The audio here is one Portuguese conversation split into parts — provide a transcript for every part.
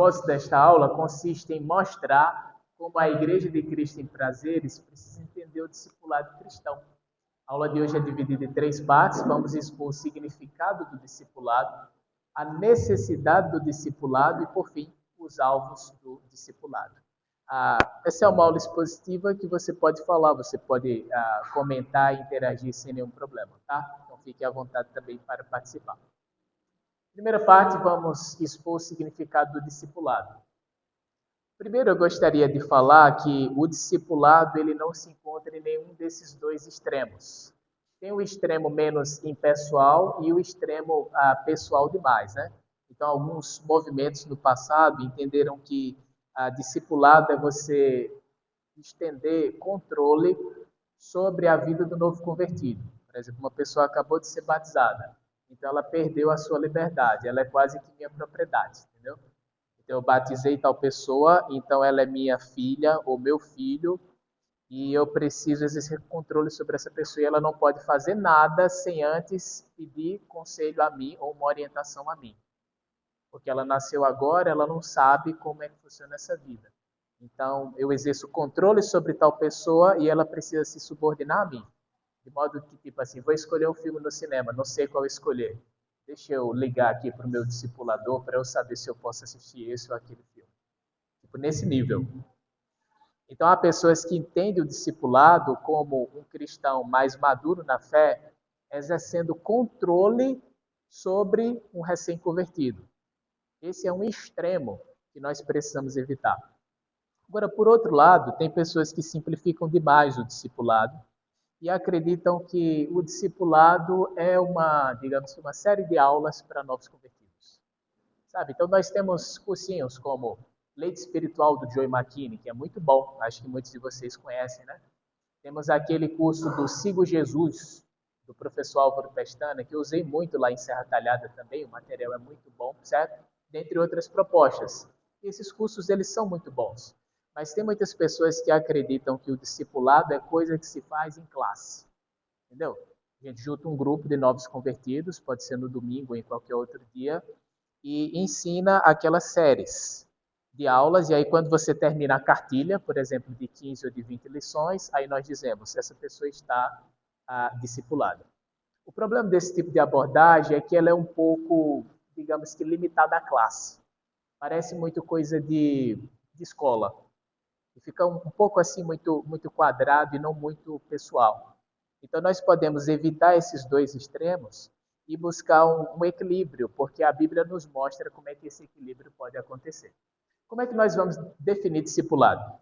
O propósito desta aula consiste em mostrar como a Igreja de Cristo em Prazeres precisa entender o discipulado cristão. A aula de hoje é dividida em 3 partes. Vamos expor o significado do discipulado, a necessidade do discipulado e, por fim, os alvos do discipulado. Essa é uma aula expositiva que você pode falar, você pode comentar e interagir sem nenhum problema, tá? Então fique à vontade também para participar. Primeira parte, vamos expor o significado do discipulado. Primeiro, eu gostaria de falar que o discipulado ele não se encontra em nenhum desses dois extremos. Tem o extremo menos impessoal e o extremo pessoal demais, né? Então, alguns movimentos no passado entenderam que discipulado é você estender controle sobre a vida do novo convertido. Por exemplo, uma pessoa acabou de ser batizada. Então, ela perdeu a sua liberdade. Ela é quase que minha propriedade, entendeu? Então, eu batizei tal pessoa, então ela é minha filha ou meu filho, e eu preciso exercer controle sobre essa pessoa e ela não pode fazer nada sem antes pedir conselho a mim ou uma orientação a mim. Porque ela nasceu agora, ela não sabe como é que funciona essa vida. Então, eu exerço controle sobre tal pessoa e ela precisa se subordinar a mim. De modo que, tipo assim, vou escolher um filme no cinema, não sei qual escolher. Deixa eu ligar aqui para o meu discipulador para eu saber se eu posso assistir esse ou aquele filme. Tipo, nesse nível. Então, há pessoas que entendem o discipulado como um cristão mais maduro na fé, exercendo controle sobre um recém-convertido. Esse é um extremo que nós precisamos evitar. Agora, por outro lado, tem pessoas que simplificam demais o discipulado e acreditam que o discipulado é digamos, uma série de aulas para novos convertidos. Sabe? Então, nós temos cursinhos como Leite Espiritual do Joey McKinney, que é muito bom, acho que muitos de vocês conhecem, né? Temos aquele curso do Sigo Jesus, do professor Álvaro Pestana, que eu usei muito lá em Serra Talhada também, o material é muito bom, certo? Dentre outras propostas. E esses cursos, eles são muito bons. Mas tem muitas pessoas que acreditam que o discipulado é coisa que se faz em classe. Entendeu? A gente junta um grupo de novos convertidos, pode ser no domingo ou em qualquer outro dia, e ensina aquelas séries de aulas, e aí quando você termina a cartilha, por exemplo, de 15 ou de 20 lições, aí nós dizemos, essa pessoa está discipulada. O problema desse tipo de abordagem é que ela é um pouco, digamos que, limitada à classe. Parece muito coisa de escola. E fica um pouco assim, muito quadrado e não muito pessoal. Então, nós podemos evitar esses dois extremos e buscar um equilíbrio, porque a Bíblia nos mostra como é que esse equilíbrio pode acontecer. Como é que nós vamos definir discipulado?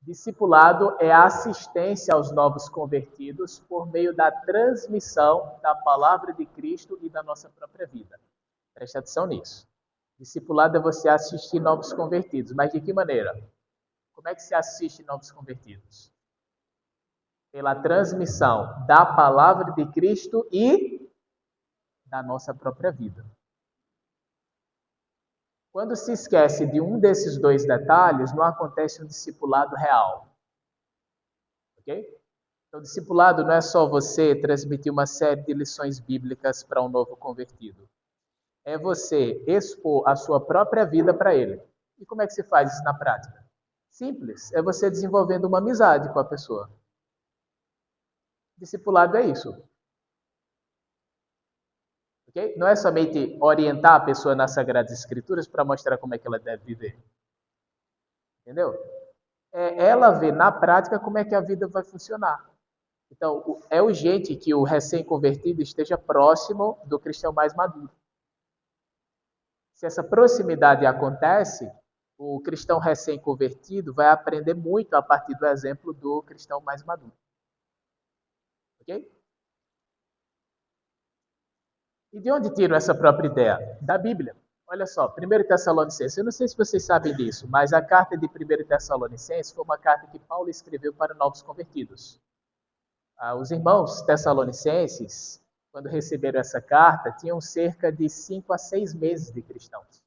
Discipulado é a assistência aos novos convertidos por meio da transmissão da palavra de Cristo e da nossa própria vida. Preste atenção nisso. Discipulado é você assistir novos convertidos. Mas de que maneira? Como é que se assiste novos convertidos? Pela transmissão da palavra de Cristo e da nossa própria vida. Quando se esquece de um desses dois detalhes, não acontece um discipulado real. Ok? Então, discipulado não é só você transmitir uma série de lições bíblicas para um novo convertido. É você expor a sua própria vida para ele. E como é que se faz isso na prática? Simples. É você desenvolvendo uma amizade com a pessoa. Discipulado é isso. Okay? Não é somente orientar a pessoa nas Sagradas Escrituras para mostrar como é que ela deve viver. Entendeu? É ela ver na prática como é que a vida vai funcionar. Então, é urgente que o recém-convertido esteja próximo do cristão mais maduro. Se essa proximidade acontece, o cristão recém-convertido vai aprender muito a partir do exemplo do cristão mais maduro. Ok? E de onde tiro essa própria ideia? Da Bíblia. Olha só, 1 Tessalonicenses, eu não sei se vocês sabem disso, mas a carta de 1 Tessalonicenses foi uma carta que Paulo escreveu para novos convertidos. Os irmãos tessalonicenses, quando receberam essa carta, tinham cerca de 5 a 6 meses de cristãos.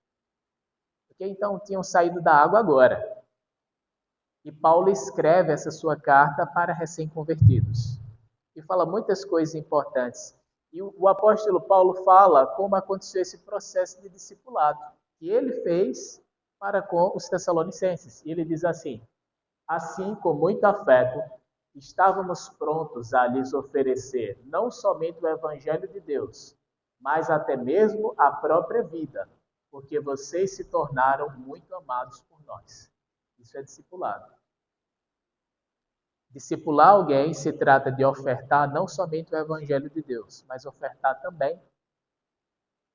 Porque então tinham saído da água agora. E Paulo escreve essa sua carta para recém-convertidos. E fala muitas coisas importantes. E o apóstolo Paulo fala como aconteceu esse processo de discipulado. que ele fez para com os Tessalonicenses. E ele diz assim: assim, com muito afeto, estávamos prontos a lhes oferecer não somente o Evangelho de Deus, mas até mesmo a própria vida, porque vocês se tornaram muito amados por nós. Isso é discipulado. Discipular alguém se trata de ofertar não somente o Evangelho de Deus, mas ofertar também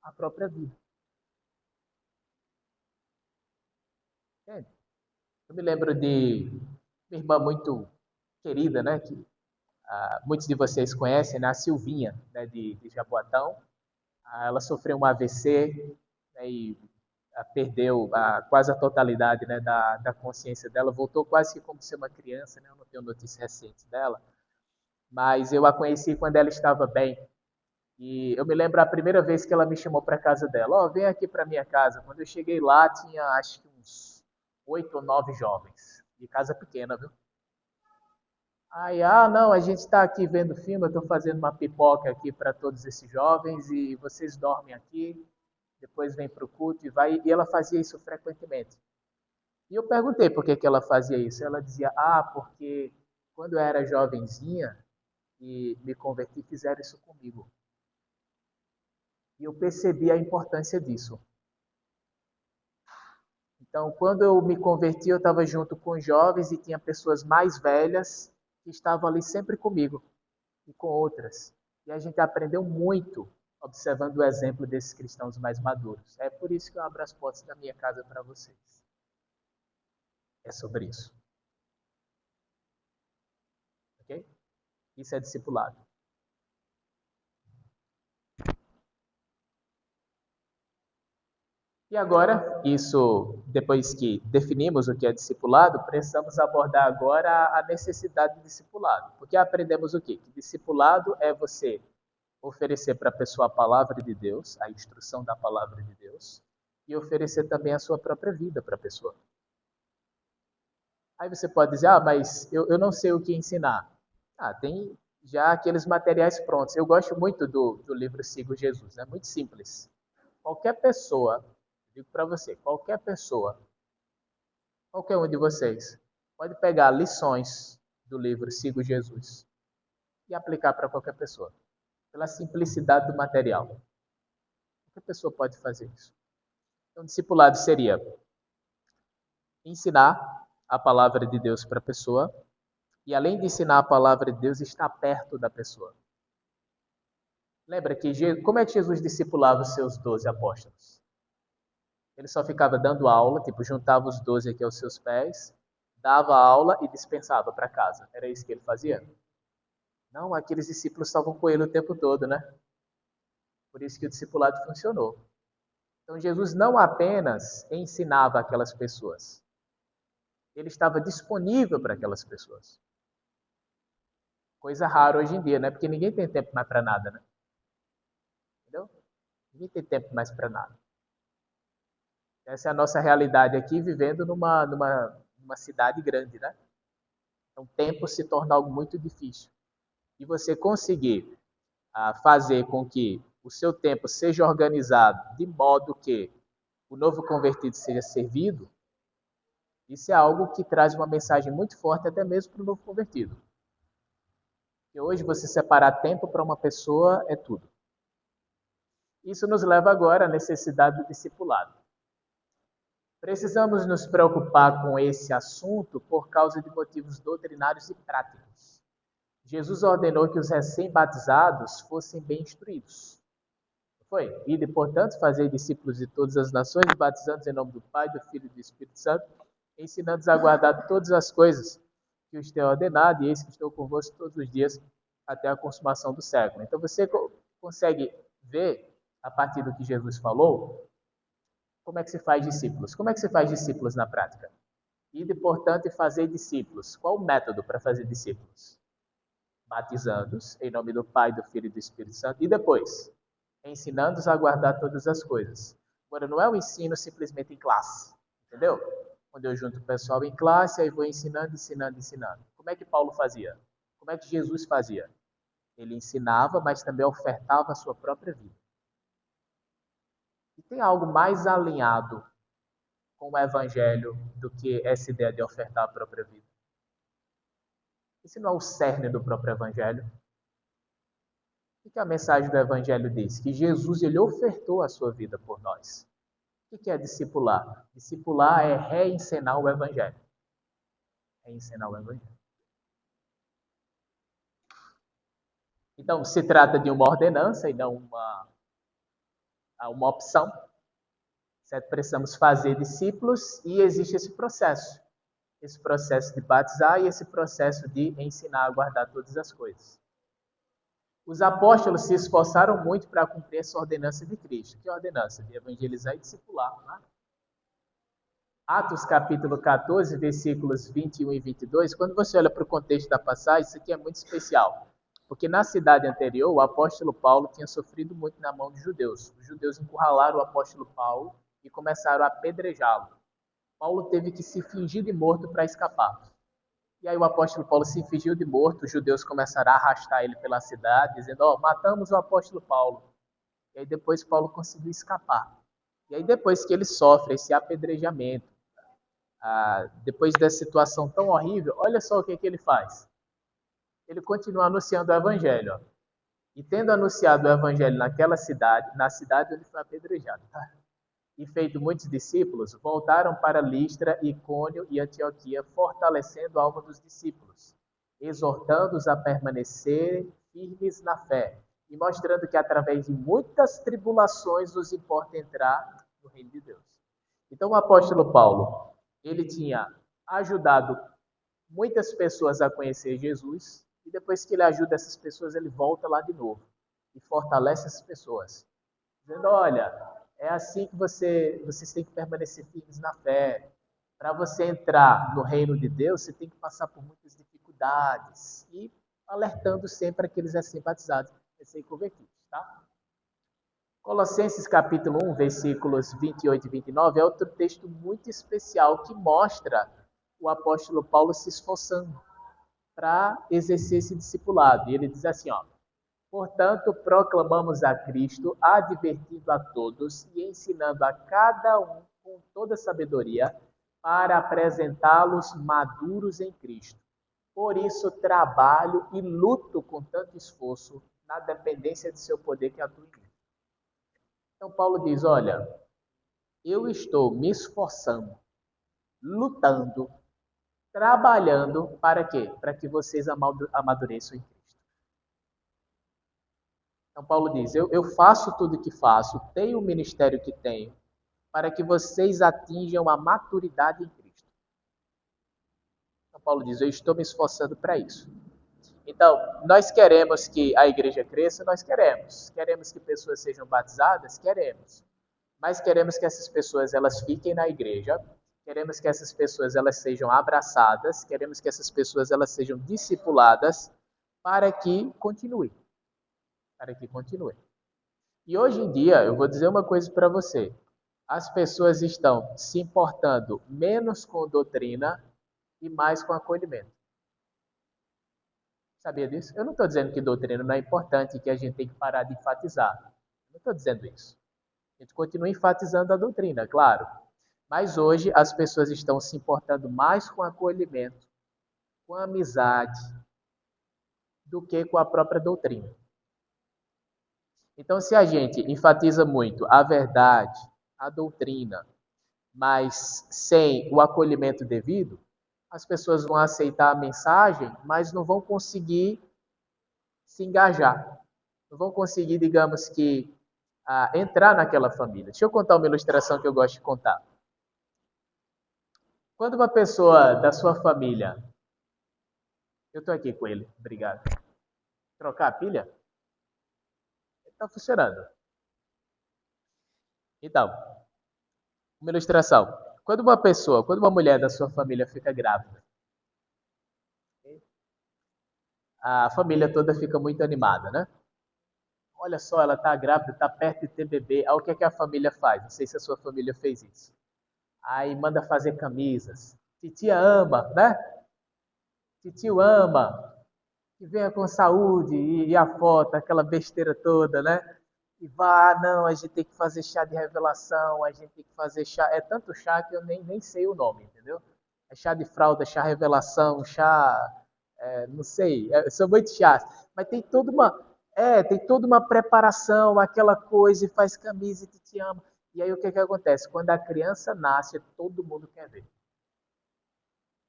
a própria vida. Entende? Eu me lembro de uma irmã muito querida, né, que muitos de vocês conhecem, né, a Silvinha, né, de Jaboatão. Ela sofreu um AVC, né, e perdeu quase a totalidade, né, da consciência dela, voltou quase que como ser uma criança, né, eu não tenho notícias recentes dela, mas eu a conheci quando ela estava bem. E eu me lembro a primeira vez que ela me chamou para casa dela. Ó, vem aqui para minha casa. Quando eu cheguei lá, tinha acho que uns 8 ou 9 jovens. De casa pequena, viu? Aí, não, a gente está aqui vendo filme, eu estou fazendo uma pipoca aqui para todos esses jovens e vocês dormem aqui, depois vem para o culto e vai. E ela fazia isso frequentemente. E eu perguntei por que ela fazia isso. Ela dizia, porque quando eu era jovenzinha e me converti, fizeram isso comigo. E eu percebi a importância disso. Então, quando eu me converti, eu estava junto com jovens e tinha pessoas mais velhas que estavam ali sempre comigo e com outras. E a gente aprendeu muito observando o exemplo desses cristãos mais maduros. É por isso que eu abro as portas da minha casa para vocês. É sobre isso. Ok? Isso é discipulado. E agora, isso, depois que definimos o que é discipulado, precisamos abordar agora a necessidade de discipulado. Porque aprendemos o quê? Que discipulado é você oferecer para a pessoa a palavra de Deus, a instrução da palavra de Deus, e oferecer também a sua própria vida para a pessoa. Aí você pode dizer, mas eu não sei o que ensinar. Tem já aqueles materiais prontos. Eu gosto muito do livro Sigo Jesus, é muito simples. Qualquer pessoa, digo para você, qualquer pessoa, qualquer um de vocês, pode pegar lições do livro Sigo Jesus e aplicar para qualquer pessoa, pela simplicidade do material. Qualquer pessoa pode fazer isso. Então, discipulado seria ensinar a palavra de Deus para a pessoa e, além de ensinar a palavra de Deus, estar perto da pessoa. Lembra que como é que Jesus discipulava os seus 12 apóstolos? Ele só ficava dando aula, tipo, juntava os 12 aqui aos seus pés, dava aula e dispensava para casa. Era isso que ele fazia? Não, aqueles discípulos estavam com ele o tempo todo, né? Por isso que o discipulado funcionou. Então, Jesus não apenas ensinava aquelas pessoas, ele estava disponível para aquelas pessoas. Coisa rara hoje em dia, né? Porque ninguém tem tempo mais para nada, né? Entendeu? Ninguém tem tempo mais para nada. Essa é a nossa realidade aqui, vivendo numa cidade grande, né? Então, o tempo se torna algo muito difícil. E você conseguir fazer com que o seu tempo seja organizado de modo que o novo convertido seja servido, isso é algo que traz uma mensagem muito forte até mesmo para o novo convertido. E hoje você separar tempo para uma pessoa é tudo. Isso nos leva agora à necessidade do discipulado. Precisamos nos preocupar com esse assunto por causa de motivos doutrinários e práticos. Jesus ordenou que os recém-batizados fossem bem instruídos. Foi. Ide, portanto, fazer discípulos de todas as nações, batizando-os em nome do Pai, do Filho e do Espírito Santo, ensinando-os a guardar todas as coisas que os tenho ordenado, e eis que estou convosco todos os dias até a consumação do século. Então você consegue ver, a partir do que Jesus falou, como é que se faz discípulos. Como é que se faz discípulos na prática? Ide, portanto, e fazer discípulos. Qual o método para fazer discípulos? Batizando-os em nome do Pai, do Filho e do Espírito Santo, e depois ensinando-os a guardar todas as coisas. Agora, não é um ensino simplesmente em classe, entendeu? Quando eu junto o pessoal em classe, aí vou ensinando, ensinando, ensinando. Como é que Paulo fazia? Como é que Jesus fazia? Ele ensinava, mas também ofertava a sua própria vida. E tem algo mais alinhado com o evangelho do que essa ideia de ofertar a própria vida? Esse não é o cerne do próprio evangelho? O que a mensagem do evangelho diz? Que Jesus ele ofertou a sua vida por nós. O que é discipular? Discipular é reencenar o evangelho. Reencenar o evangelho. Então, se trata de uma ordenança e não uma opção. Certo? Precisamos fazer discípulos e existe esse processo. Esse processo de batizar e esse processo de ensinar a guardar todas as coisas. Os apóstolos se esforçaram muito para cumprir essa ordenança de Cristo. Que ordenança? De evangelizar e discipular. Né? Atos capítulo 14, versículos 21 e 22, quando você olha para o contexto da passagem, isso aqui é muito especial. Porque na cidade anterior, o apóstolo Paulo tinha sofrido muito na mão dos judeus. Os judeus encurralaram o apóstolo Paulo e começaram a apedrejá-lo. Paulo teve que se fingir de morto para escapar. E aí o apóstolo Paulo se fingiu de morto, os judeus começaram a arrastar ele pela cidade, dizendo, matamos o apóstolo Paulo. E aí depois Paulo conseguiu escapar. E aí depois que ele sofre esse apedrejamento, depois dessa situação tão horrível, olha só o que ele faz. Ele continua anunciando o evangelho. Ó. E tendo anunciado o evangelho naquela cidade, na cidade ele foi apedrejado. E feito muitos discípulos, voltaram para Listra, Icônio e Antioquia, fortalecendo a alma dos discípulos, exortando-os a permanecer firmes na fé e mostrando que através de muitas tribulações nos importa entrar no reino de Deus. Então o apóstolo Paulo, ele tinha ajudado muitas pessoas a conhecer Jesus e depois que ele ajuda essas pessoas, ele volta lá de novo e fortalece essas pessoas, dizendo, olha, é assim que vocês têm que permanecer firmes na fé. Para você entrar no reino de Deus, você tem que passar por muitas dificuldades. E alertando sempre aqueles recém-batizados, recém-convertidos. Tá? Colossenses capítulo 1, versículos 28 e 29, é outro texto muito especial que mostra o apóstolo Paulo se esforçando para exercer esse discipulado. E ele diz assim, ó, portanto, proclamamos a Cristo, advertindo a todos e ensinando a cada um com toda sabedoria para apresentá-los maduros em Cristo. Por isso, trabalho e luto com tanto esforço na dependência de seu poder que atua em mim. Então, Paulo diz, olha, eu estou me esforçando, lutando, trabalhando para quê? Para que vocês amadureçam em Cristo. Então, Paulo diz, eu faço tudo o que faço, tenho o ministério que tenho, para que vocês atinjam a maturidade em Cristo. Então, Paulo diz, eu estou me esforçando para isso. Então, nós queremos que a igreja cresça, nós queremos. Queremos que pessoas sejam batizadas? Queremos. Mas queremos que essas pessoas elas fiquem na igreja, queremos que essas pessoas elas sejam abraçadas, queremos que essas pessoas elas sejam discipuladas para que continuem. Para que continue. E hoje em dia, eu vou dizer uma coisa para você. As pessoas estão se importando menos com doutrina e mais com acolhimento. Sabia disso? Eu não estou dizendo que doutrina não é importante e que a gente tem que parar de enfatizar. Não estou dizendo isso. A gente continua enfatizando a doutrina, claro. Mas hoje as pessoas estão se importando mais com acolhimento, com amizade, do que com a própria doutrina. Então, se a gente enfatiza muito a verdade, a doutrina, mas sem o acolhimento devido, as pessoas vão aceitar a mensagem, mas não vão conseguir se engajar. Não vão conseguir, digamos que, entrar naquela família. Deixa eu contar uma ilustração que eu gosto de contar. Quando uma pessoa da sua família... Eu estou aqui com ele, obrigado. Trocar a pilha? Está funcionando. Então, uma ilustração. Quando uma mulher da sua família fica grávida, a família toda fica muito animada, né? Olha só, ela está grávida, está perto de ter bebê. Aí o que é que a família faz? Não sei se a sua família fez isso. Aí manda fazer camisas. Titia ama, né? Titio ama. Que venha com saúde e a foto, aquela besteira toda, né? E vá, não, a gente tem que fazer chá de revelação, a gente tem que fazer chá. É tanto chá que eu nem sei o nome, entendeu? É chá de fralda, chá revelação, chá. Não sei, são muitos chás. Mas tem toda uma. Tem toda uma preparação, aquela coisa, e faz camisa e te ama. E aí o que, que acontece? Quando a criança nasce, todo mundo quer ver.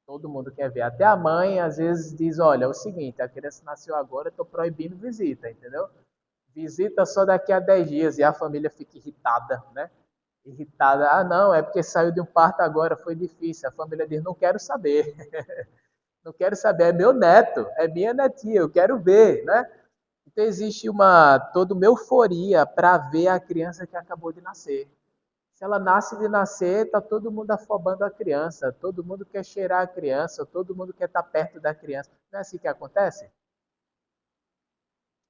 Todo mundo quer ver. Até a mãe às vezes diz, olha, é o seguinte, a criança nasceu agora, eu estou proibindo visita, entendeu? Visita só daqui a 10 dias e a família fica irritada, né? Irritada. Ah, não, é porque saiu de um parto agora, foi difícil. A família diz, não quero saber. Não quero saber, é meu neto, é minha netinha, eu quero ver, né? Então existe toda uma euforia para ver a criança que acabou de nascer. Se ela nasce de nascer, tá todo mundo afobando a criança, todo mundo quer cheirar a criança, todo mundo quer estar perto da criança. Não é assim que acontece?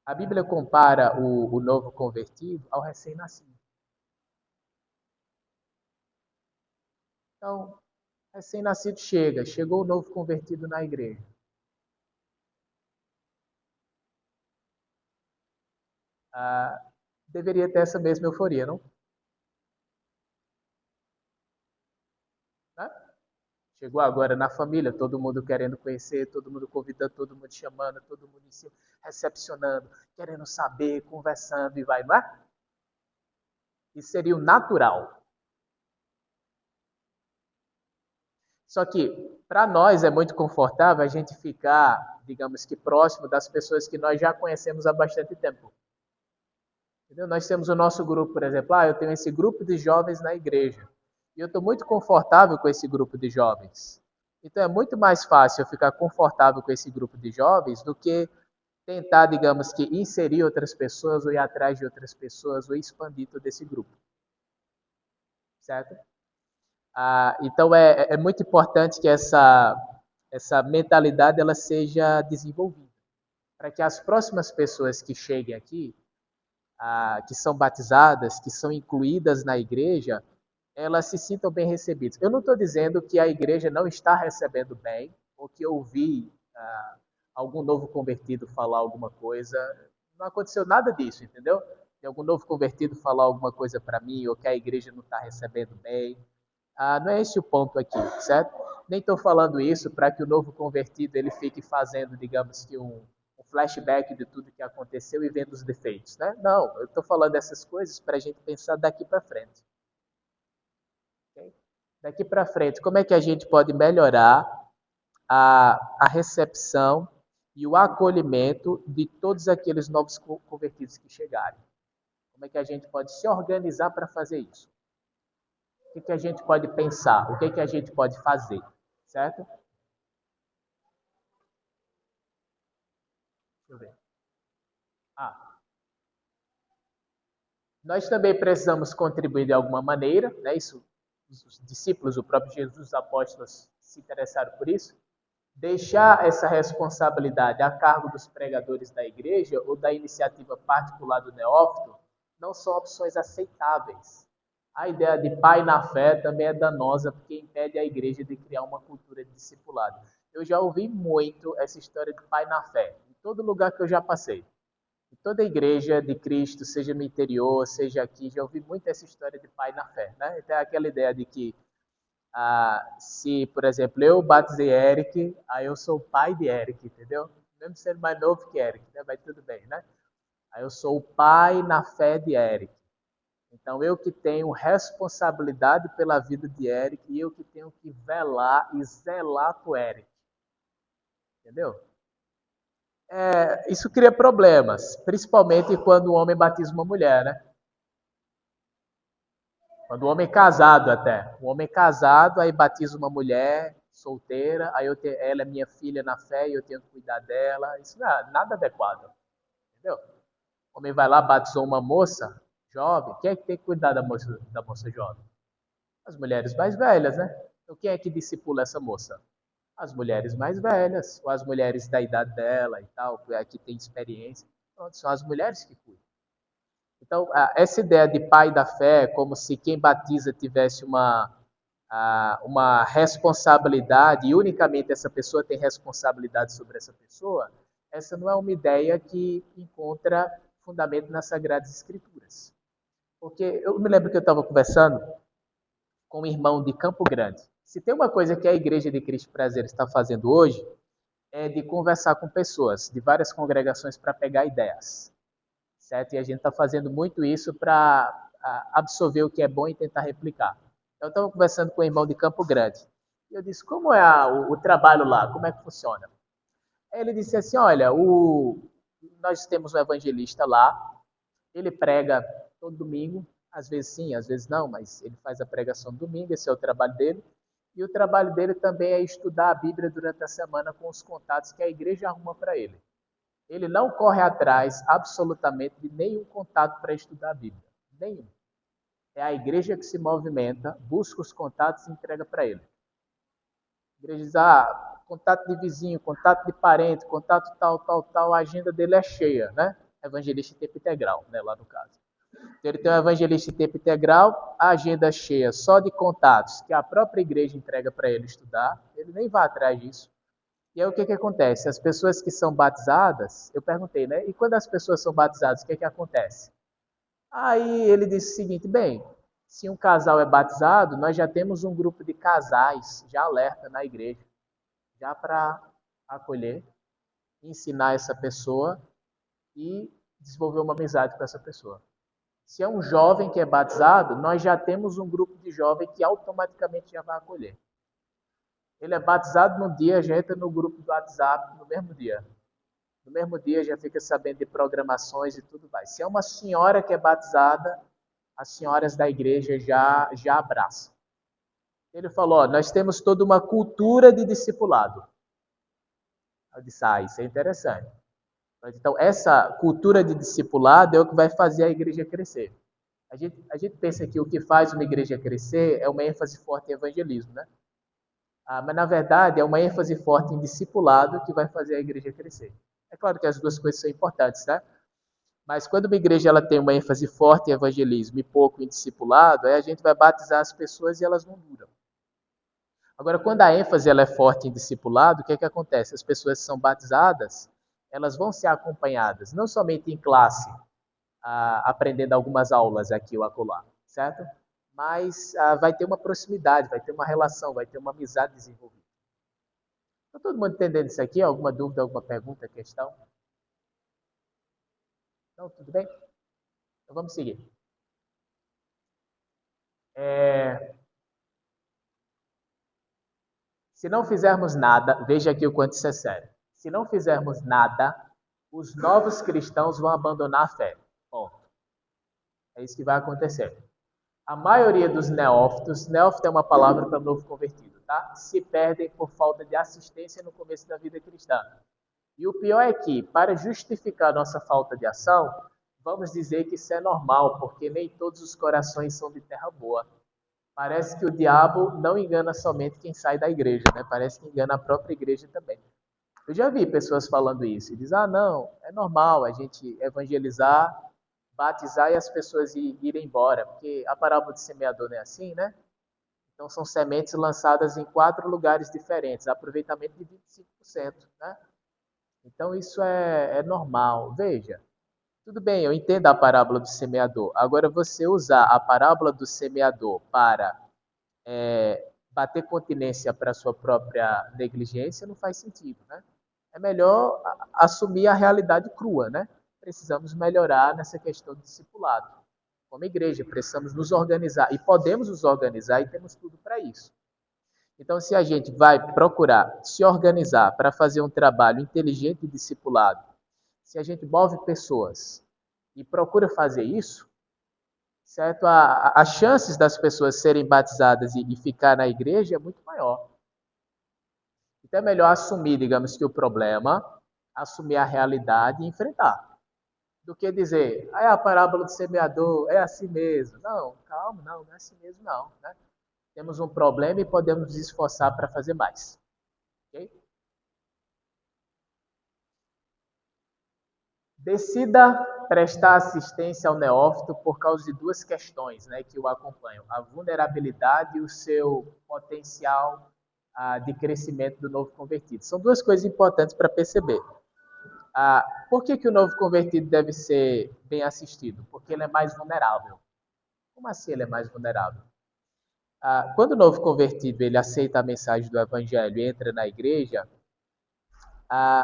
A Bíblia compara o novo convertido ao recém-nascido. Então, recém-nascido chegou o novo convertido na igreja. Ah, deveria ter essa mesma euforia, não? Né? Chegou agora na família, todo mundo querendo conhecer, todo mundo convidando, todo mundo chamando, todo mundo em si, recepcionando, querendo saber, conversando e vai, não é? Isso seria o natural. Só que para nós é muito confortável a gente ficar, digamos que próximo das pessoas que nós já conhecemos há bastante tempo. Entendeu? Nós temos o nosso grupo, por exemplo, eu tenho esse grupo de jovens na igreja. E eu estou muito confortável com esse grupo de jovens. Então é muito mais fácil eu ficar confortável com esse grupo de jovens do que tentar, digamos que, inserir outras pessoas ou ir atrás de outras pessoas ou expandir todo esse grupo. Certo? Então é muito importante que essa mentalidade ela seja desenvolvida. Para que as próximas pessoas que cheguem aqui, que são batizadas, que são incluídas na igreja, elas se sintam bem recebidas. Eu não estou dizendo que a igreja não está recebendo bem, ou que eu ouvi algum novo convertido falar alguma coisa. Não aconteceu nada disso, entendeu? Tem algum novo convertido falar alguma coisa para mim, ou que a igreja não está recebendo bem. Não é esse o ponto aqui, certo? Nem estou falando isso para que o novo convertido ele fique fazendo, digamos que um flashback de tudo que aconteceu e vendo os defeitos, né? Não, eu estou falando essas coisas para a gente pensar daqui para frente. Okay? Daqui para frente, como é que a gente pode melhorar a recepção e o acolhimento de todos aqueles novos convertidos que chegarem? Como é que a gente pode se organizar para fazer isso? O que a gente pode pensar? O que a gente pode fazer? Certo? Deixa eu ver. Ah, nós também precisamos contribuir de alguma maneira, né? Isso, os discípulos, o próprio Jesus, os apóstolos se interessaram por isso. Deixar essa responsabilidade a cargo dos pregadores da igreja ou da iniciativa particular do neófito não são opções aceitáveis. A ideia de pai na fé também é danosa porque impede a igreja de criar uma cultura de discipulado. Eu já ouvi muito essa história de pai na fé, em todo lugar que eu já passei. Em toda a igreja de Cristo, seja no interior, seja aqui, já ouvi muito essa história de pai na fé. Né? Então, é aquela ideia de que se, por exemplo, eu batizei Eric, aí eu sou o pai de Eric, entendeu? Mesmo sendo mais novo que Eric, né? Mas tudo bem, né? Aí eu sou o pai na fé de Eric. Então eu que tenho responsabilidade pela vida de Eric e eu que tenho que velar e zelar por Eric. Entendeu? Isso cria problemas, principalmente quando o homem batiza uma mulher, né? Quando o homem é casado até. O homem é casado, aí batiza uma mulher solteira, aí ela é minha filha na fé e eu tenho que cuidar dela. Isso não é nada adequado. Entendeu? O homem vai lá, batizou uma moça jovem. Quem é que tem que cuidar da moça jovem? As mulheres mais velhas, né? Então quem é que discipula essa moça? As mulheres mais velhas, ou as mulheres da idade dela e tal, que tem experiência. Pronto, são as mulheres que cuidam. Então, essa ideia de pai da fé, como se quem batiza tivesse uma responsabilidade e unicamente essa pessoa tem responsabilidade sobre essa pessoa, essa não é uma ideia que encontra fundamento nas Sagradas Escrituras. Porque eu me lembro que eu estava conversando com um irmão de Campo Grande. Se tem uma coisa que a Igreja de Cristo Prazer está fazendo hoje, é de conversar com pessoas de várias congregações para pegar ideias, certo? E a gente está fazendo muito isso para absorver o que é bom e tentar replicar. Eu estava conversando com um irmão de Campo Grande. E eu disse, como é o trabalho lá? Como é que funciona? Aí ele disse assim, olha, nós temos um evangelista lá, ele prega todo domingo, às vezes sim, às vezes não, mas ele faz a pregação no domingo, esse é o trabalho dele. E o trabalho dele também é estudar a Bíblia durante a semana com os contatos que a igreja arruma para ele. Ele não corre atrás absolutamente de nenhum contato para estudar a Bíblia. Nenhum. É a igreja que se movimenta, busca os contatos e entrega para ele. A igreja diz, contato de vizinho, contato de parente, contato tal, a agenda dele é cheia, né? Evangelista em tempo integral, né, lá no caso. Então, ele tem um evangelista em tempo integral, a agenda cheia só de contatos que a própria igreja entrega para ele estudar, ele nem vai atrás disso. E aí o que acontece? As pessoas que são batizadas, eu perguntei, né? E quando as pessoas são batizadas, o que acontece? Aí ele disse o seguinte, bem, se um casal é batizado, nós já temos um grupo de casais já alerta na igreja, já para acolher, ensinar essa pessoa e desenvolver uma amizade com essa pessoa. Se é um jovem que é batizado, nós já temos um grupo de jovens que automaticamente já vai acolher. Ele é batizado num dia, já entra no grupo do WhatsApp no mesmo dia. No mesmo dia já fica sabendo de programações e tudo mais. Se é uma senhora que é batizada, as senhoras da igreja já abraçam. Ele falou, nós temos toda uma cultura de discipulado. Eu disse, isso é interessante. Então, essa cultura de discipulado é o que vai fazer a igreja crescer. A gente pensa que o que faz uma igreja crescer é uma ênfase forte em evangelismo, né? Mas, na verdade, é uma ênfase forte em discipulado que vai fazer a igreja crescer. É claro que as duas coisas são importantes, né? Mas quando uma igreja ela tem uma ênfase forte em evangelismo e pouco em discipulado, aí a gente vai batizar as pessoas e elas não duram. Agora, quando a ênfase ela é forte em discipulado, o que acontece? As pessoas que são batizadas, elas vão ser acompanhadas, não somente em classe, aprendendo algumas aulas aqui ou acolá, certo? Mas vai ter uma proximidade, vai ter uma relação, vai ter uma amizade desenvolvida. Está todo mundo entendendo isso aqui? Alguma dúvida, alguma pergunta, questão? Não, tudo bem? Então vamos seguir. Se não fizermos nada, veja aqui o quanto isso é sério. Se não fizermos nada, os novos cristãos vão abandonar a fé. Ponto. É isso que vai acontecer. A maioria dos neófitos, neófito é uma palavra para novo convertido, tá? Se perdem por falta de assistência no começo da vida cristã. E o pior é que, para justificar nossa falta de ação, vamos dizer que isso é normal, porque nem todos os corações são de terra boa. Parece que o diabo não engana somente quem sai da igreja, né? Parece que engana a própria igreja também. Eu já vi pessoas falando isso, e dizem, não, é normal a gente evangelizar, batizar e as pessoas irem embora, porque a parábola do semeador não é assim, né? Então são sementes lançadas em 4 lugares diferentes, aproveitamento de 25%, né? Então isso é normal. Veja, tudo bem, eu entendo a parábola do semeador. Agora, você usar a parábola do semeador para bater continência para a sua própria negligência não faz sentido, né? É melhor assumir a realidade crua, né? Precisamos melhorar nessa questão do discipulado. Como igreja, precisamos nos organizar. E podemos nos organizar e temos tudo para isso. Então, se a gente vai procurar se organizar para fazer um trabalho inteligente e discipulado, se a gente move pessoas e procura fazer isso, certo? As chances das pessoas serem batizadas e ficar na igreja é muito maior. Então é melhor assumir, digamos que o problema, assumir a realidade e enfrentar, do que dizer, é a parábola do semeador, é assim mesmo. Não, calma, não é assim mesmo não, né? Temos um problema e podemos nos esforçar para fazer mais. Okay? Decida prestar assistência ao neófito por causa de 2 questões, né, que o acompanham. A vulnerabilidade e o seu potencial de crescimento do novo convertido. São 2 coisas importantes para perceber. Por que o novo convertido deve ser bem assistido? Porque ele é mais vulnerável. Como assim ele é mais vulnerável? Quando o novo convertido ele aceita a mensagem do evangelho e entra na igreja,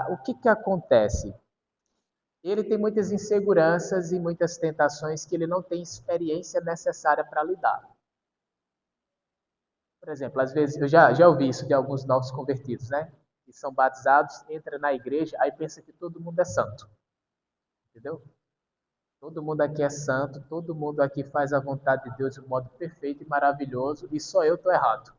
o que acontece? Ele tem muitas inseguranças e muitas tentações que ele não tem experiência necessária para lidar. Por exemplo, às vezes, eu já ouvi isso de alguns novos convertidos, né? Que são batizados, entra na igreja, aí pensa que todo mundo é santo. Entendeu? Todo mundo aqui é santo, todo mundo aqui faz a vontade de Deus de um modo perfeito e maravilhoso, e só eu estou errado.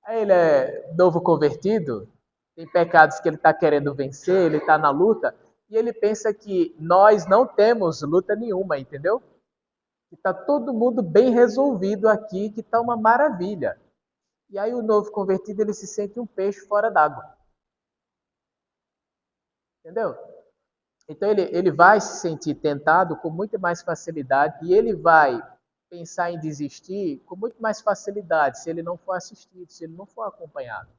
Aí ele é novo convertido, tem pecados que ele está querendo vencer, ele está na luta, e ele pensa que nós não temos luta nenhuma, entendeu? Que está todo mundo bem resolvido aqui, que está uma maravilha. E aí o novo convertido ele se sente um peixe fora d'água, entendeu? Então ele vai se sentir tentado com muito mais facilidade e ele vai pensar em desistir com muito mais facilidade se ele não for assistido, se ele não for acompanhado.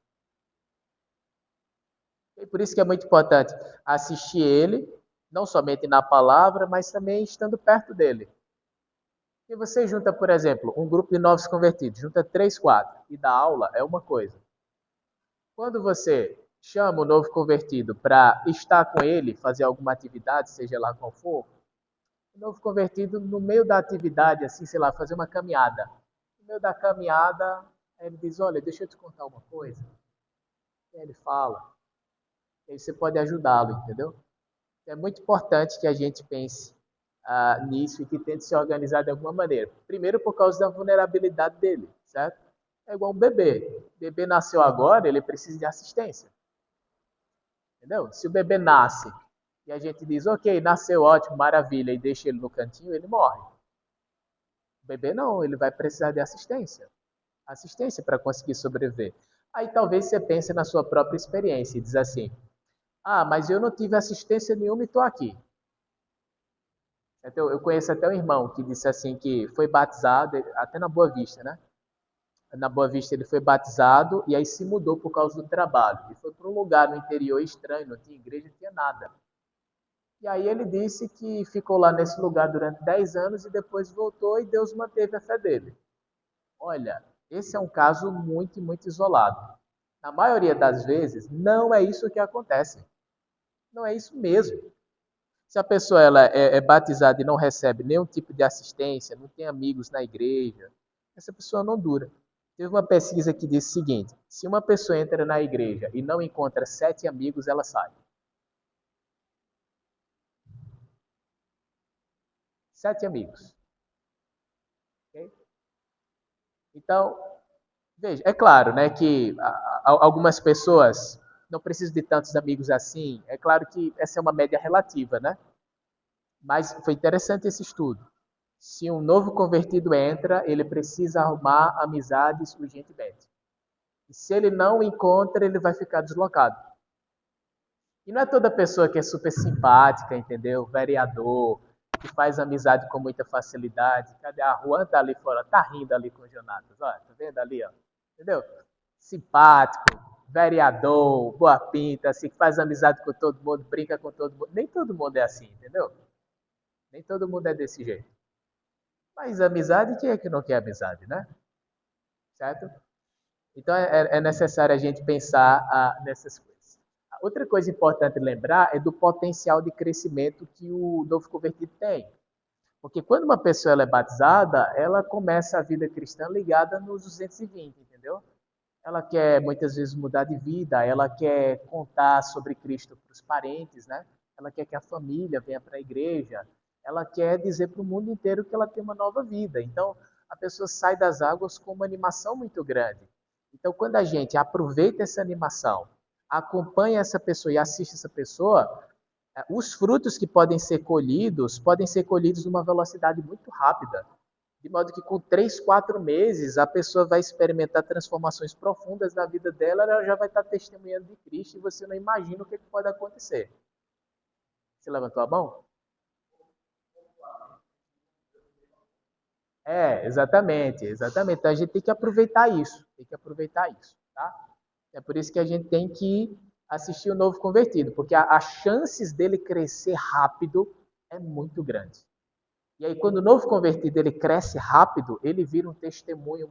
E por isso que é muito importante assistir ele, não somente na palavra, mas também estando perto dele. Se você junta, por exemplo, um grupo de novos convertidos, junta 3, 4 e dá aula, é uma coisa. Quando você chama o novo convertido para estar com ele, fazer alguma atividade, seja lá qual for, o novo convertido, no meio da atividade, assim, sei lá, fazer uma caminhada. No meio da caminhada, ele diz, olha, deixa eu te contar uma coisa. E aí ele fala. E aí você pode ajudá-lo, entendeu? É muito importante que a gente pense nisso e que tente se organizar de alguma maneira. Primeiro, por causa da vulnerabilidade dele, certo? É igual um bebê. O bebê nasceu agora, ele precisa de assistência. Entendeu? Se o bebê nasce e a gente diz, ok, nasceu ótimo, maravilha, e deixa ele no cantinho, ele morre. O bebê não, ele vai precisar de assistência. Assistência para conseguir sobreviver. Aí talvez você pense na sua própria experiência e diz assim, mas eu não tive assistência nenhuma e estou aqui. Então, eu conheço até um irmão que disse assim que foi batizado, até na Boa Vista, né? Na Boa Vista ele foi batizado e aí se mudou por causa do trabalho. E foi para um lugar no interior estranho, não tinha igreja, não tinha nada. E aí ele disse que ficou lá nesse lugar durante 10 anos e depois voltou e Deus manteve a fé dele. Olha, esse é um caso muito, muito isolado. Na maioria das vezes, não é isso que acontece. Não é isso mesmo. Se a pessoa ela é batizada e não recebe nenhum tipo de assistência, não tem amigos na igreja, essa pessoa não dura. Teve uma pesquisa que disse o seguinte: se uma pessoa entra na igreja e não encontra 7 amigos, ela sai. 7 amigos. Okay? Então, veja, é claro, né, que algumas pessoas não precisam de tantos amigos assim. É claro que essa é uma média relativa, né? Mas foi interessante esse estudo. Se um novo convertido entra, ele precisa arrumar amizades urgentemente. E se ele não encontra, ele vai ficar deslocado. E não é toda pessoa que é super simpática, entendeu? Vereador, que faz amizade com muita facilidade. Cadê a Juan? Tá ali fora, tá rindo ali com o Jonatas. Olha, tá vendo ali, ó? Entendeu? Simpático, vereador, boa pinta, assim, que faz amizade com todo mundo, brinca com todo mundo. Nem todo mundo é assim, entendeu? Nem todo mundo é desse jeito. Mas amizade, quem é que não quer amizade, né? Certo? Então é necessário a gente pensar nessas coisas. Outra coisa importante lembrar é do potencial de crescimento que o novo convertido tem. Porque quando uma pessoa ela é batizada, ela começa a vida cristã ligada nos 220, entendeu? Ela quer muitas vezes mudar de vida, ela quer contar sobre Cristo para os parentes, né? Ela quer que a família venha para a igreja, ela quer dizer para o mundo inteiro que ela tem uma nova vida. Então, a pessoa sai das águas com uma animação muito grande. Então, quando a gente aproveita essa animação, acompanha essa pessoa e assiste essa pessoa, os frutos que podem ser colhidos numa velocidade muito rápida. De modo que com 3, 4 meses a pessoa vai experimentar transformações profundas na vida dela, ela já vai estar testemunhando de Cristo e você não imagina o que pode acontecer. Você levantou a mão? Exatamente, exatamente. Então a gente tem que aproveitar isso, tá? É por isso que a gente tem que assistir o novo convertido, porque as chances dele crescer rápido é muito grande. E aí, quando o novo convertido ele cresce rápido, ele vira um testemunho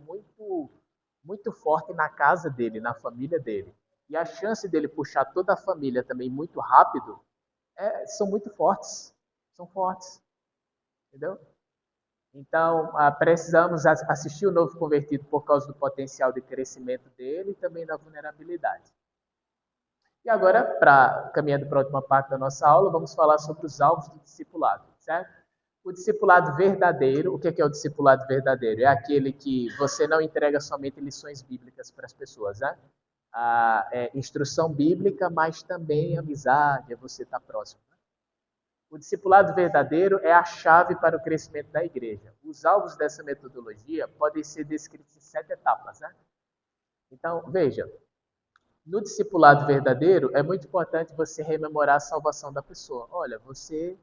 muito forte na casa dele, na família dele. E a chance dele puxar toda a família também muito rápido são muito fortes. São fortes. Entendeu? Então, precisamos assistir o novo convertido por causa do potencial de crescimento dele e também da vulnerabilidade. E agora, caminhando para a última parte da nossa aula, vamos falar sobre os alvos do discipulado, certo? O discipulado verdadeiro, o que é o discipulado verdadeiro? É aquele que você não entrega somente lições bíblicas para as pessoas, né? Instrução bíblica, mas também amizade, é você estar próximo. Né? O discipulado verdadeiro é a chave para o crescimento da igreja. Os alvos dessa metodologia podem ser descritos em 7 etapas, né? Então, veja, no discipulado verdadeiro, é muito importante você rememorar a salvação da pessoa. Olha, você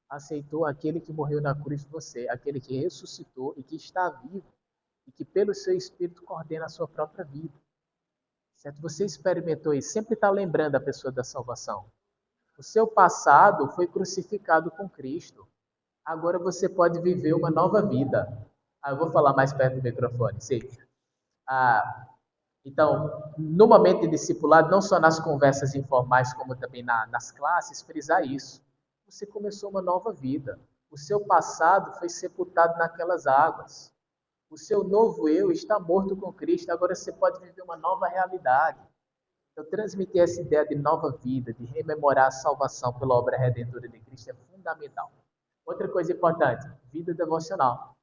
aceitou aquele que morreu na cruz por você, aquele que ressuscitou e que está vivo e que pelo seu Espírito coordena a sua própria vida. Certo? Você experimentou isso, sempre está lembrando a pessoa da salvação. O seu passado foi crucificado com Cristo. Agora você pode viver uma nova vida. Eu vou falar mais perto do microfone, sim. Então, no momento de discipulado, não só nas conversas informais, como também nas classes, frisar isso. Você começou uma nova vida. O seu passado foi sepultado naquelas águas. O seu novo eu está morto com Cristo. Agora você pode viver uma nova realidade. Então, transmitir essa ideia de nova vida, de rememorar a salvação pela obra redentora de Cristo é fundamental. Outra coisa importante, vida devocional.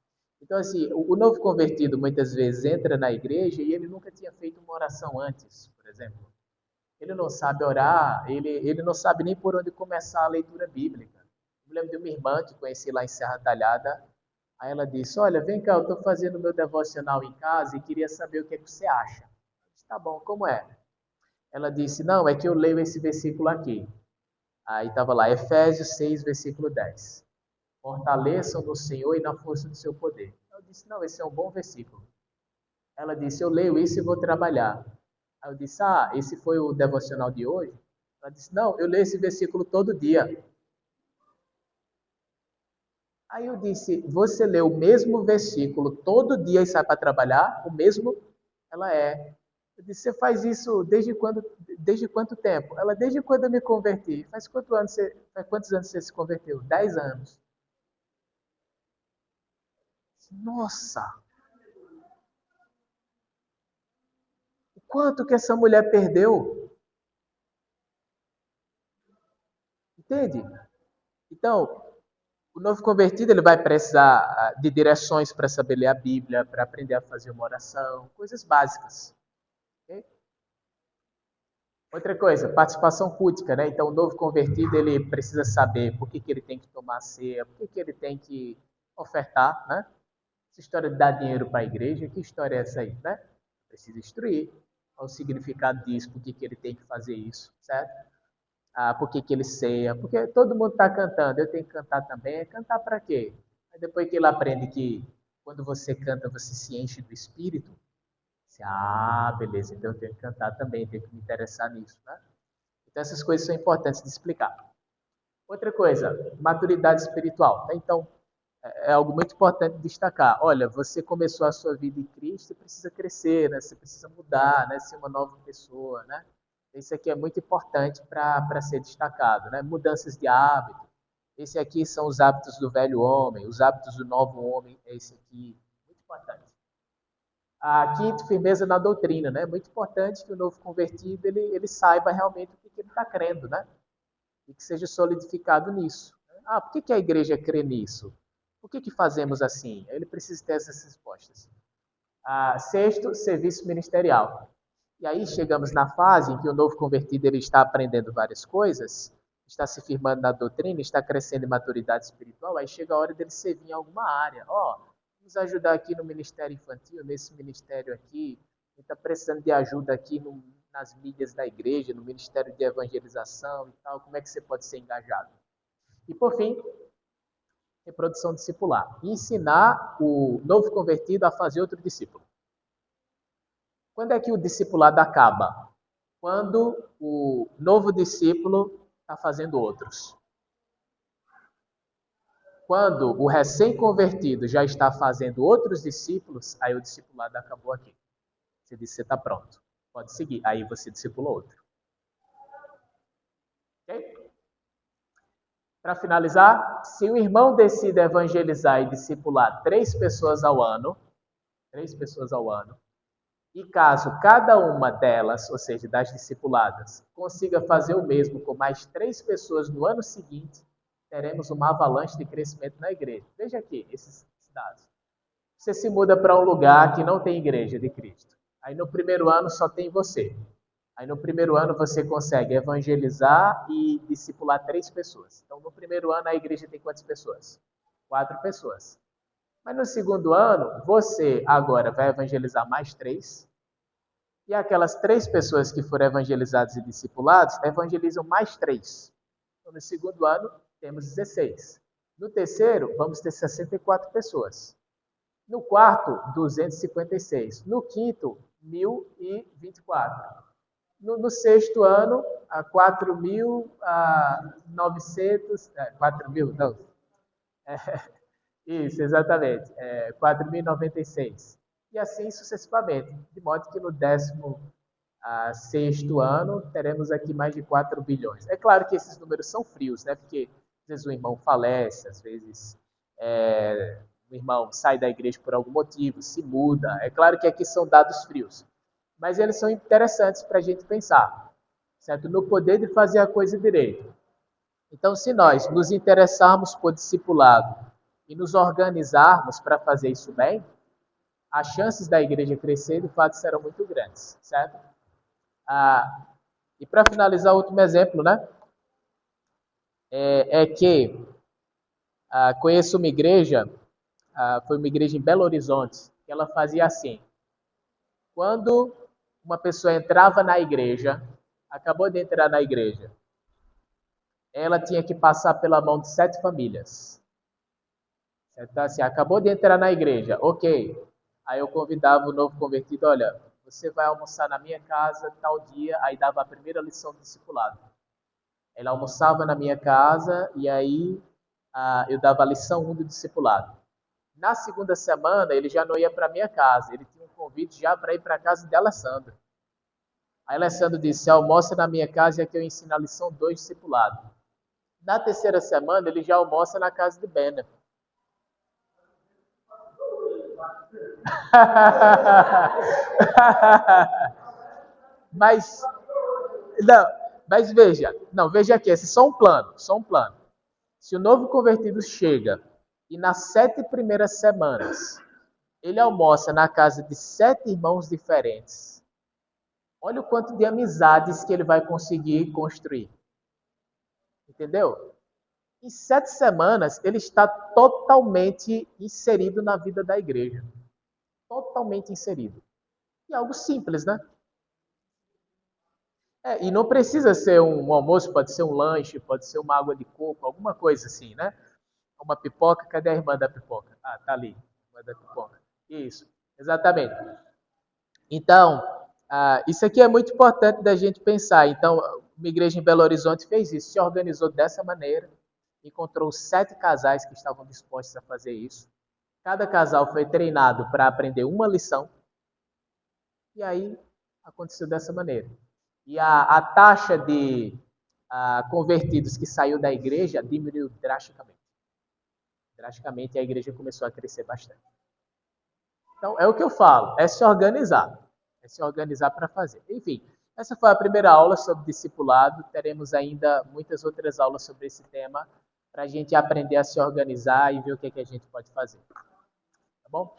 Então, assim, o novo convertido muitas vezes entra na igreja e ele nunca tinha feito uma oração antes, por exemplo. Ele não sabe orar, ele não sabe nem por onde começar a leitura bíblica. Eu me lembro de uma irmã que conheci lá em Serra Talhada. Aí ela disse, olha, vem cá, eu estou fazendo meu devocional em casa e queria saber o que você acha. Eu disse, tá bom, como é? Ela disse, não, é que eu leio esse versículo aqui. Aí estava lá, Efésios 6, versículo 10. Fortaleçam no Senhor e na força do seu poder. Eu disse, não, esse é um bom versículo. Ela disse, eu leio isso e vou trabalhar. Aí eu disse, esse foi o devocional de hoje? Ela disse, não, eu leio esse versículo todo dia. Aí eu disse, você lê o mesmo versículo todo dia e sai para trabalhar? O mesmo? Ela Eu disse, você faz isso desde quanto tempo? Ela, desde quando eu me converti. Faz quantos anos você se converteu? 10 anos. Nossa! O quanto que essa mulher perdeu? Entende? Então, o novo convertido ele vai precisar de direções para saber ler a Bíblia, para aprender a fazer uma oração, coisas básicas. Okay? Outra coisa, participação cultica, né? Então, o novo convertido ele precisa saber por que ele tem que tomar ceia, por que ele tem que ofertar, né? Essa história de dar dinheiro para a igreja, que história é essa aí, né? Precisa instruir qual o significado disso, por que ele tem que fazer isso, certo? Por que ele ceia, porque todo mundo está cantando, eu tenho que cantar também. Cantar para quê? Aí depois que ele aprende que quando você canta, você se enche do Espírito, você, beleza, então eu tenho que cantar também, tenho que me interessar nisso, né? Então essas coisas são importantes de explicar. Outra coisa, maturidade espiritual. Tá? Então, é algo muito importante destacar. Olha, você começou a sua vida em Cristo e precisa crescer, né? Você precisa mudar, né? Ser uma nova pessoa, né? Isso aqui é muito importante para ser destacado, né? Mudanças de hábito. Esse aqui são os hábitos do velho homem, os hábitos do novo homem, é esse aqui. Muito importante. Quinto, firmeza na doutrina, né? Muito importante que o novo convertido ele saiba realmente o que ele está crendo, né? E que seja solidificado nisso. Por que a igreja crê nisso? Por que fazemos assim? Ele precisa ter essas respostas. Sexto, serviço ministerial. E aí chegamos na fase em que o novo convertido ele está aprendendo várias coisas, está se firmando na doutrina, está crescendo em maturidade espiritual, aí chega a hora dele servir em alguma área. Vamos ajudar aqui no ministério infantil, nesse ministério aqui, ele está precisando de ajuda aqui nas mídias da igreja, no ministério de evangelização e tal, como é que você pode ser engajado? E por fim, reprodução discipular. Ensinar o novo convertido a fazer outro discípulo. Quando é que o discipulado acaba? quando o novo discípulo está fazendo outros. Quando o recém-convertido já está fazendo outros discípulos, aí o discipulado acabou aqui. Você disse, você está pronto. Pode seguir. Aí você discipula outro. Ok? Para finalizar, se o irmão decide evangelizar e discipular 3 pessoas ao ano, e caso cada uma delas, ou seja, das discipuladas, consiga fazer o mesmo com mais 3 pessoas no ano seguinte, teremos uma avalanche de crescimento na igreja. Veja aqui esses dados. Você se muda para um lugar que não tem igreja de Cristo. Aí no primeiro ano só tem você. Aí no primeiro ano você consegue evangelizar e discipular 3 pessoas. Então no primeiro ano a igreja tem quantas pessoas? 4 pessoas. Mas no segundo ano, você agora vai evangelizar mais 3. E aquelas 3 pessoas que foram evangelizadas e discipuladas, evangelizam mais 3. Então no segundo ano, temos 16. No terceiro, vamos ter 64 pessoas. No quarto, 256. No quinto, 1.024. No sexto ano, 4.900... 4.000, não. Isso, exatamente. 4.096. E assim sucessivamente. De modo que no 16º ano, teremos aqui mais de 4 bilhões. É claro que esses números são frios, né? Porque às vezes o irmão falece, às vezes o irmão sai da igreja por algum motivo, se muda. É claro que aqui são dados frios. Mas eles são interessantes para a gente pensar, certo? No poder de fazer a coisa direito. Então, se nós nos interessarmos por discipulado e nos organizarmos para fazer isso bem, as chances da igreja crescer, de fato, serão muito grandes, certo? E para finalizar, o último exemplo, né? É que conheço uma igreja, foi uma igreja em Belo Horizonte, que ela fazia assim. Quando uma pessoa entrava na igreja, acabou de entrar na igreja, ela tinha que passar pela mão de 7 famílias. Então, assim, acabou de entrar na igreja, ok. Aí eu convidava o novo convertido, olha, você vai almoçar na minha casa tal dia, aí dava a primeira lição do discipulado. Ele almoçava na minha casa e aí eu dava a lição 1 do discipulado. Na segunda semana, ele já não ia para minha casa, ele tinha um convite já para ir para a casa de Alessandro. Aí Alessandro disse, almoça na minha casa e aqui eu ensino a lição 2 do discipulado. Na terceira semana, ele já almoça na casa de Bena. mas veja aqui, esse é só um plano. Se o novo convertido chega e nas 7 primeiras semanas ele almoça na casa de 7 irmãos diferentes, olha o quanto de amizades que ele vai conseguir construir. Entendeu? Em 7 semanas ele está totalmente inserido na vida da igreja. Totalmente inserido. E algo simples, né? E não precisa ser um almoço, pode ser um lanche, pode ser uma água de coco, alguma coisa assim, né? Uma pipoca, cadê a irmã da pipoca? Tá ali, a irmã da pipoca. Isso, exatamente. Então, isso aqui é muito importante da gente pensar. Então, uma igreja em Belo Horizonte fez isso, se organizou dessa maneira, encontrou 7 casais que estavam dispostos a fazer isso. Cada casal foi treinado para aprender uma lição. E aí, aconteceu dessa maneira. E a taxa de convertidos que saiu da igreja diminuiu drasticamente. Drasticamente, a igreja começou a crescer bastante. Então, é o que eu falo, é se organizar. É se organizar para fazer. Enfim, essa foi a primeira aula sobre discipulado. Teremos ainda muitas outras aulas sobre esse tema para a gente aprender a se organizar e ver o que a gente pode fazer. Tá bom?